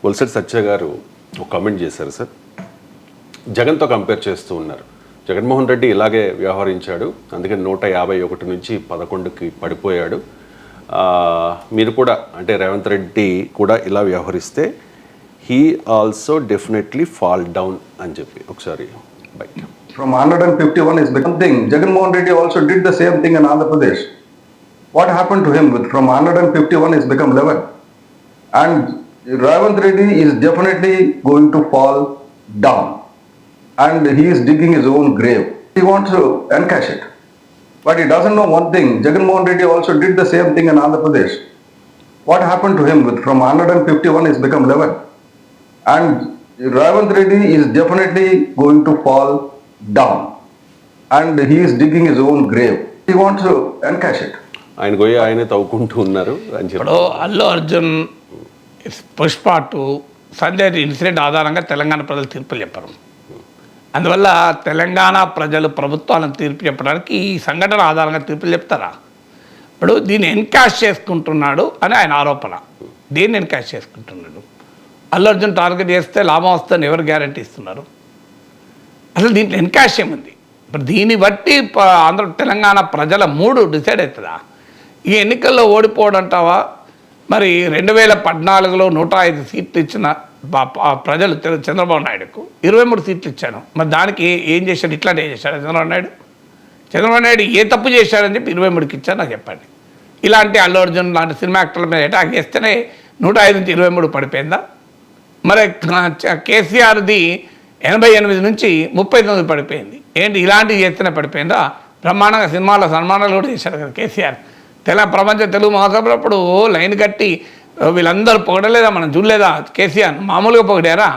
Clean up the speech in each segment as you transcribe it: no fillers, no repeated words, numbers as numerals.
బొల్సెట్ సత్య గారు ఒక కామెంట్ చేశారు సార్. జగన్తో కంపేర్ చేస్తూ ఉన్నారు. జగన్మోహన్ రెడ్డి ఇలాగే వ్యవహరించాడు, అందుకని 151 నుంచి 11కి పడిపోయాడు. మీరు కూడా అంటే రేవంత్ రెడ్డి కూడా ఇలా వ్యవహరిస్తే he also definitely fall down అని చెప్పి ఒకసారి బయట. From 151 is become thing. Jagannath Reddy also did the same thing in Andhra Pradesh. What happened to him with from 151 is become 11. And Ravant Reddy is definitely going to fall down. And he is digging his own grave. He wants to encash it. But he doesn't know one thing. Jagannath Reddy also did the same thing in Andhra Pradesh. What happened to him with from 151 is become 11. And Ravant Reddy is definitely going to fall down. And he is digging his own grave. He wants to encash it. ఆయన పోయి ఆయనే తవ్వుకుంటూ ఉన్నారు అని చెప్పి. ఇప్పుడు Allu Arjun Pushpa 2 Sanjay incident ఆధారంగా తెలంగాణ ప్రజలు తీర్పులు చెప్పారు. అందువల్ల తెలంగాణ ప్రజలు ప్రభుత్వాలను తీర్పు చెప్పడానికి ఈ సంఘటన ఆధారంగా తీర్పులు చెప్తారా? ఇప్పుడు దీన్ని ఎన్కాష్ చేసుకుంటున్నాడు అని ఆయన ఆరోపణ. దీన్ని ఎన్కాష్ చేసుకుంటున్నాడు. అల్లు అర్జున్ టార్గెట్ చేస్తే లాభం వస్తుందని ఎవరు గ్యారంటీ ఇస్తున్నారు? అసలు దీంట్లో ఎన్కాష్ ఏముంది? ఇప్పుడు దీన్ని బట్టి తెలంగాణ ప్రజల మూడు డిసైడ్ అవుతుందా? ఈ ఎన్నికల్లో ఓడిపోవడం అంటావా? మరి 2014లో 105 సీట్లు ఇచ్చిన ప్రజలు చంద్రబాబు నాయుడుకు 23 సీట్లు ఇచ్చాను. మరి దానికి ఏం చేశాడు? ఇట్లాంటి ఏం చేశాడు చంద్రబాబు నాయుడు ఏ తప్పు చేశాడని చెప్పి 23కి ఇచ్చారు నాకు చెప్పండి. ఇలాంటి అల్లు అర్జున్ లాంటి సినిమా యాక్టర్ల మీద అటాక్ చేస్తేనే 105 నుంచి 23 పడిపోయిందా? మరి కేసీఆర్ది 88 నుంచి 39 పడిపోయింది. ఏంటి ఇలాంటివి చేస్తేనే పడిపోయిందా? బ్రహ్మాండంగా సినిమాలో సన్మానాలు కూడా చేశాడు కదా కేసీఆర్. ప్రపంచ తెలుగు మహాసభలో అప్పుడు లైన్ కట్టి వీళ్ళందరూ పొగడలేదా? మనం చూడలేదా? కేసీఆర్ మామూలుగా పొగిడారా?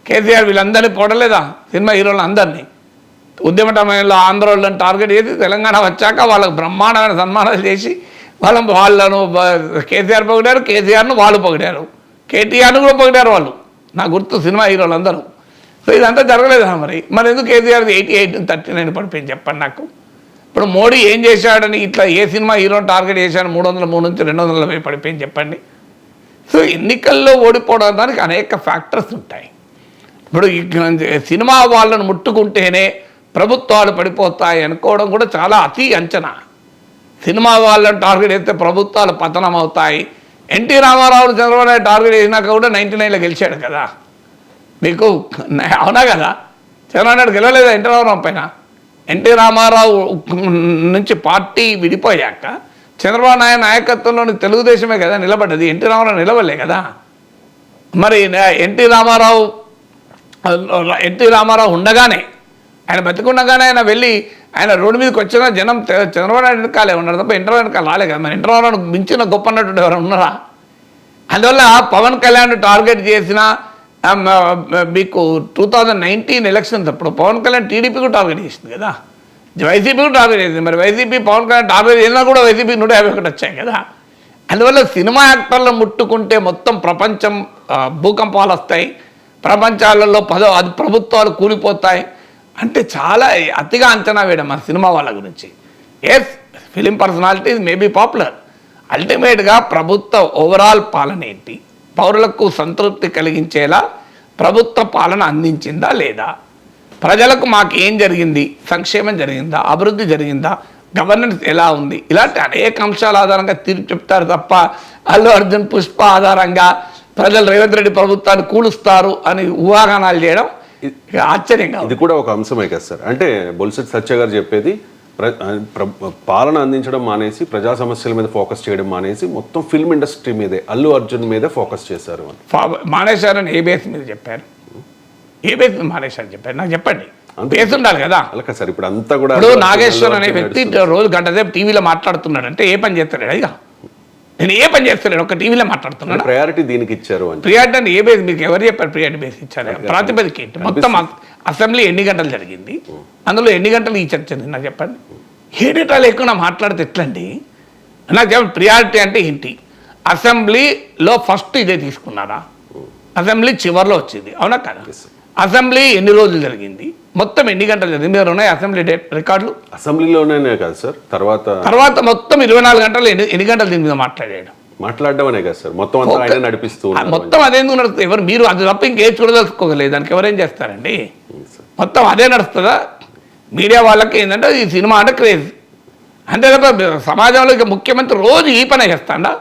కేసీఆర్ వీళ్ళందరినీ పొగడలేదా? సినిమా హీరోలు అందరినీ ఉద్యమ సమయంలో ఆంధ్రోళ్ళని టార్గెట్ చేసి తెలంగాణ వచ్చాక వాళ్ళకు బ్రహ్మాండమైన సన్మానాలు చేసి వాళ్ళను కేసీఆర్ పొగిడారు, కేసీఆర్ను వాళ్ళు పొగిడారు, కేటీఆర్ను కూడా పొగిడారు వాళ్ళు. నా గుర్తు సినిమా హీరోలు అందరూ. సో ఇదంతా జరగలేదా? మరి ఎందుకు కేసీఆర్ది 88 39 పడిపోయింది చెప్పండి నాకు. ఇప్పుడు మోడీ ఏం చేశాడని ఇట్లా ఏ సినిమా హీరోని టార్గెట్ చేశాడు 303 నుంచి 240 పడిపోయింది చెప్పండి. సో ఎన్నికల్లో ఓడిపోవడం దానికి అనేక ఫ్యాక్టర్స్ ఉంటాయి. ఇప్పుడు సినిమా వాళ్ళను ముట్టుకుంటేనే ప్రభుత్వాలు పడిపోతాయి అనుకోవడం కూడా చాలా అతి అంచనా. సినిమా వాళ్ళని టార్గెట్ చేస్తే ప్రభుత్వాలు పతనం అవుతాయి. ఎన్టీ రామారావును చంద్రబాబు నాయుడు టార్గెట్ చేసినాక కూడా 99లో గెలిచాడు కదా మీకు, అవునా కదా? చంద్రబాబు నాయుడు గెలవలేదా ఎన్టీ రామారావు పైన? ఎన్టీ రామారావు నుంచి పార్టీ విడిపోయాక చంద్రబాబు నాయుడు నాయకత్వంలోని తెలుగుదేశమే కదా నిలబడ్డది, ఎన్టీ రామారావు నిలబడలే కదా. మరి ఎన్టీ రామారావు ఉండగానే, ఆయన బతికుండగానే ఆయన వెళ్ళి ఆయన రోడ్డు మీదకి వచ్చిన జనం చంద్రబాబు నాయుడు వెనకాలే ఉన్నారు తప్ప ఎన్టీ రామారావు వెనకాల రాలే కదా. మరి ఎన్టీ రామారావు మించిన గొప్ప అన్నట్టు ఎవరు ఉన్నారా? అందువల్ల పవన్ కళ్యాణ్ టార్గెట్ చేసిన మీకు 2019 ఎలక్షన్స్ అప్పుడు పవన్ కళ్యాణ్ టీడీపీకి టార్గెట్ చేసింది కదా, వైసీపీకి టార్గెట్ చేసింది. మరి వైసీపీ పవన్ కళ్యాణ్ టార్గెట్ చేసినా కూడా వైసీపీ 151 వచ్చాయి కదా. అందువల్ల సినిమా యాక్టర్లు ముట్టుకుంటే మొత్తం ప్రపంచం భూకంపాలు వస్తాయి, ప్రపంచాలలో ప్రభుత్వాలు కూలిపోతాయి అంటే చాలా అతిగా అంచనా వేయడం మన సినిమా వాళ్ళ గురించి. Yes, film personalities may be popular, అల్టిమేట్గా ప్రభుత్వ ఓవరాల్ పాలన ఏంటి, పౌరులకు సంతృప్తి కలిగించేలా ప్రభుత్వ పాలన అందించిందా లేదా, ప్రజలకు మాకు ఏం జరిగింది, సంక్షేమం జరిగిందా, అభివృద్ధి జరిగిందా, గవర్నెన్స్ ఎలా ఉంది, ఇలాంటి అనేక అంశాల ఆధారంగా తీర్పు చెప్తారు తప్ప అల్లు అర్జున్ పుష్ప ఆధారంగా ప్రజలు రేవంత్ రెడ్డి ప్రభుత్వాన్ని కూలుస్తారు అని ఊహాగానాలు చేయడం ఆశ్చర్యంగా. ఇది కూడా ఒక అంశమే కదా సార్. అంటే బొల్సెట్ సత్య గారు చెప్పేది పాలన అందించడం మానేసి ప్రజా సమస్యల మీద ఫోకస్ చేయడం మానేసి మొత్తం ఫిల్మ్ ఇండస్ట్రీ మీదే అల్లు అర్జున్ మీదే ఫోకస్ చేశారు అని మానేశారని ఏ బేస్ మీద చెప్పారు? ఏ బేస్ మీద మానేశారని చెప్పారు నాకు చెప్పండి. బేస్ ఉండాలి కదా. అలాగే సార్. ఇప్పుడు అంతా కూడా ఇప్పుడు నాగేశ్వర్ అనే వ్యక్తి రోజు గంట సేపు టీవీలో మాట్లాడుతున్నాడు అంటే ఏ పని చేస్తాడు? ఇక నేను ఏ పని చేస్తాను, ఒక టీవీలో మాట్లాడుతున్నాను. ప్రయారిటీ దీనికి ఇచ్చారు అని. ప్రియారిటీ అంటే ఏ బేస్? మీకు ఎవరు చెప్పారు ప్రియారిటీ బేస్ ఇచ్చారు? ప్రాతిపదిక ఏంటి? మొత్తం అసెంబ్లీ ఎన్ని గంటలు జరిగింది, అందులో ఎన్ని గంటలు ఈ చర్చ నాకు చెప్పండి. ఏ డేటా లేకుండా మాట్లాడితే ఎట్లండి? నాకు చెప్పండి ప్రియారిటీ అంటే ఏంటి? అసెంబ్లీలో ఫస్ట్ ఇదే తీసుకున్నారా? అసెంబ్లీ చివరిలో వచ్చింది, అవునా కదా? అసెంబ్లీ ఎన్ని రోజులు జరిగింది, మొత్తం ఎన్ని గంటలు జరిగింది, మీరు ఉన్నాయి అసెంబ్లీ రికార్డులు? అసెంబ్లీలోనే కాదు సార్, తర్వాత మొత్తం 24 గంటలు ఎన్ని గంటలు దీని మీద మాట్లాడాడు? మాట్లాడడం అనే కదా సార్, మొత్తం అంతా ఆయన నడిపిస్తూ ఉన్నారు. మొత్తం అదేందుకు నడుస్తుంది? ఎవరు మీరు అది తప్ప ఇంకేం చూడదలుచుకోగలేదు, దానికి ఎవరేం చేస్తారండి? మొత్తం అదే నడుస్తుందా? మీడియా వాళ్ళకి ఏంటంటే ఈ సినిమా అంటే క్రేజ్ అంతే తప్ప సమాజంలో ఇక ముఖ్యమంత్రి రోజు ఈ పనే చేస్తాడా?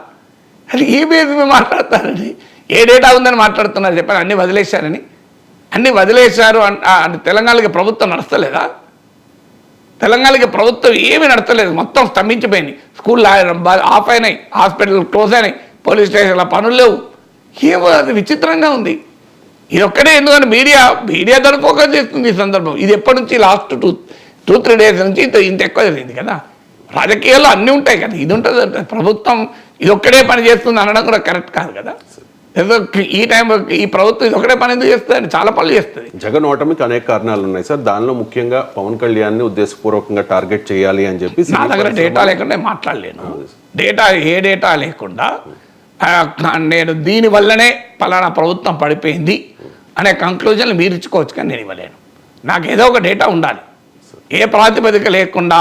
అది ఈ బేస్ మీద మాట్లాడతారండి. ఏ డేటా ఉందని మాట్లాడుతున్నారు చెప్పారు, అన్నీ వదిలేశారని. అన్నీ వదిలేశారు అంటే తెలంగాణకి ప్రభుత్వం నడుస్తలేదా? తెలంగాణకి ప్రభుత్వం ఏమీ నడతలేదు, మొత్తం స్తంభించిపోయింది. స్కూల్ ఆఫ్ అయినాయి, హాస్పిటల్ క్లోజ్ అయినాయి, పోలీస్ స్టేషన్ల పనులు లేవు. ఏమో అది విచిత్రంగా ఉంది. ఇది ఒక్కడే ఎందుకంటే మీడియా దాన్ని ఫోకస్ చేస్తుంది ఈ సందర్భం. ఇది ఎప్పటి నుంచి లాస్ట్ 2-3 డేస్ నుంచి ఇంత ఎక్కువ జరిగింది కదా. రాజకీయాల్లో అన్నీ ఉంటాయి కదా, ఇది ఉంటుంది. ప్రభుత్వం ఇది ఒక్కడే పని చేస్తుంది అనడం కూడా కరెక్ట్ కాదు కదా. ఏదో ఈ టైం ఈ ప్రభుత్వం ఇది ఒకటే పని ఎందుకు చేస్తుంది? చాలా పనులు చేస్తుంది. జగన్ ఓటమికి అనేక కారణాలు ఉన్నాయి సార్. దానిలో ముఖ్యంగా పవన్ కళ్యాణ్ని ఉద్దేశపూర్వకంగా టార్గెట్ చేయాలి అని చెప్పి నా దగ్గర డేటా లేకుండా మాట్లాడలేను. ఏ డేటా లేకుండా నేను దీనివల్లనే పలానా ప్రభుత్వం పడిపోయింది అనే కంక్లూజన్లు మీరు ఇచ్చుకోవచ్చు, కానీ నేను ఇవ్వలేను. నాకు ఏదో ఒక డేటా ఉండాలి. ఏ ప్రాతిపదిక లేకుండా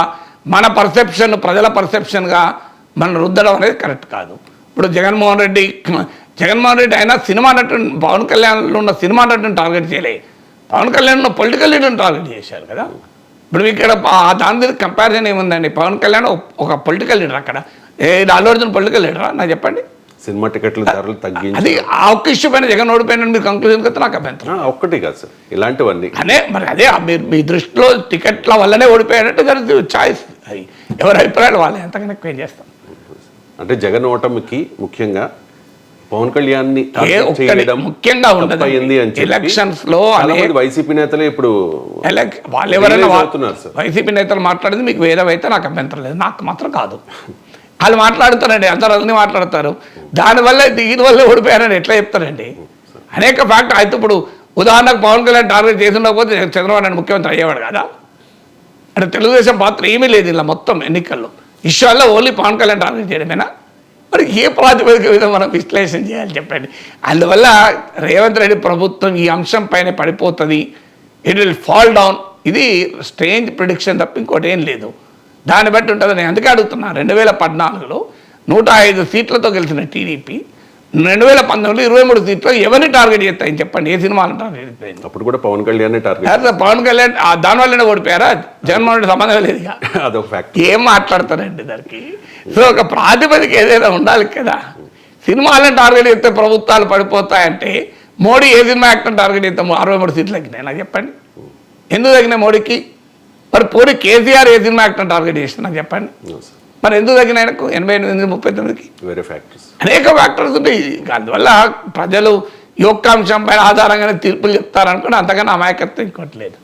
మన పర్సెప్షన్ ప్రజల పర్సెప్షన్గా మనం రుద్దడం అనేది కరెక్ట్ కాదు. ఇప్పుడు జగన్మోహన్ రెడ్డి అయినా సినిమా నటుడు పవన్ కళ్యాణ్లో ఉన్న సినిమా నటుని టార్గెట్ చేయలే, పవన్ కళ్యాణ్ ఉన్న పొలిటికల్ లీడర్ని టార్గెట్ చేశారు కదా. ఇప్పుడు ఇక్కడ దాని మీద కంపారిజన్ ఏముందండి? పవన్ కళ్యాణ్ ఒక పొలిటికల్ లీడర్, అక్కడ అల్లు అర్జున్ పొలిటికల్ లీడరా? నాకు చెప్పండి. సినిమా టికెట్ల ధరలు తగ్గించి అది ఆ ఒక్క ఇష్యూ పైన జగన్ ఓడిపోయిన మీరు కంక్లూజన్ కదా, నాకు అభ్యంతరం. ఒక్కటి కాదు సార్, ఇలాంటివన్నీ అదే మీరు మీ దృష్టిలో టికెట్ల వల్లనే ఓడిపోయాడంటే దాని చాయిస్, అది ఎవరి అభిప్రాయాలు వాళ్ళే, ఎంతకన్నా ఎక్కువ ఏం చేస్తాం. అంటే జగన్ ఓటమికి ముఖ్యంగా పవన్ కళ్యాణ్ ముఖ్యంగా ఉండదు. ఎలక్షన్స్ లో వైసీపీ నేతలే ఇప్పుడు వాళ్ళు ఎవరైనా వైసీపీ నేతలు మాట్లాడేది మీకు వేరేవైతే నాకు అభ్యంతరం లేదు, నాకు మాత్రం కాదు. వాళ్ళు మాట్లాడుతారండి, అందరూ అన్నీ మాట్లాడతారు. దీనివల్ల ఓడిపోయారని ఎట్లా చెప్తారండి? అనేక ఫ్యాక్టర్ అయితే ఇప్పుడు ఉదాహరణకు పవన్ కళ్యాణ్ టార్గెట్ చేసి ఉండకపోతే చంద్రబాబు నాయుడు ముఖ్యమంత్రి అయ్యేవాడు కదా. అంటే తెలుగుదేశం పాత్ర ఏమీ లేదు ఇలా మొత్తం ఎన్నికల్లో. ఇష్యూల్లో ఓన్లీ పవన్ కళ్యాణ్ టార్గెట్ చేయడమేనా? మరి ఏ ప్రాతిపదిక మీద మనం విశ్లేషణ చేయాలి చెప్పండి? అందువల్ల రేవంత్ రెడ్డి ప్రభుత్వం ఈ అంశం పైన పడిపోతుంది, ఇట్ విల్ ఫాల్ డౌన్. ఇది స్ట్రేంజ్ ప్రిడిక్షన్ తప్ప ఇంకోటి ఏం లేదు. దాన్ని బట్టి ఉంటుంది. నేను అందుకే అడుగుతున్నా, 2014లో 105 సీట్లతో గెలిచిన టీడీపీ 2019లో 23 సీట్లు ఎవరిని టార్గెట్ చేస్తాయని చెప్పండి? ఏ సినిమాలను టార్గెట్ చేస్తాయి? అప్పుడు కూడా పవన్ కళ్యాణ్ టార్గెట్. పవన్ కళ్యాణ్ దానివల్లనే ఓడిపోయారా? జగన్మోహన్ రెడ్డి సంబంధం లేదు. అదొక ఫ్యాక్ట్. ఏం మాట్లాడతారండి దానికి? సో ఒక ప్రాతిపదిక ఏదైనా ఉండాలి కదా. సినిమాలను టార్గెట్ చేస్తే ప్రభుత్వాలు పడిపోతాయంటే మోడీ ఏ సినిమా యాక్టర్ టార్గెట్ చేస్తే 63 సీట్లు తగ్గినాయి నాకు చెప్పండి. ఎందుకు తగ్గినాయి మోడీకి? మరి పోనీ కేసీఆర్ ఏ సినిమా యాక్టర్ టార్గెట్ చేసిన నాకు చెప్పండి. మరి ఎందుకు తగ్గిన ఆయనకు 88, 39కి? వేరే ఫ్యాక్టర్స్, అనేక ఫ్యాక్టర్స్ ఉంటాయి. అందువల్ల ప్రజలు ఈ ఒక్క అంశం పైన ఆధారంగానే తీర్పులు చెప్తారనుకుని అంతకన్నా అమాయకత్వం ఇంకోటి లేదు.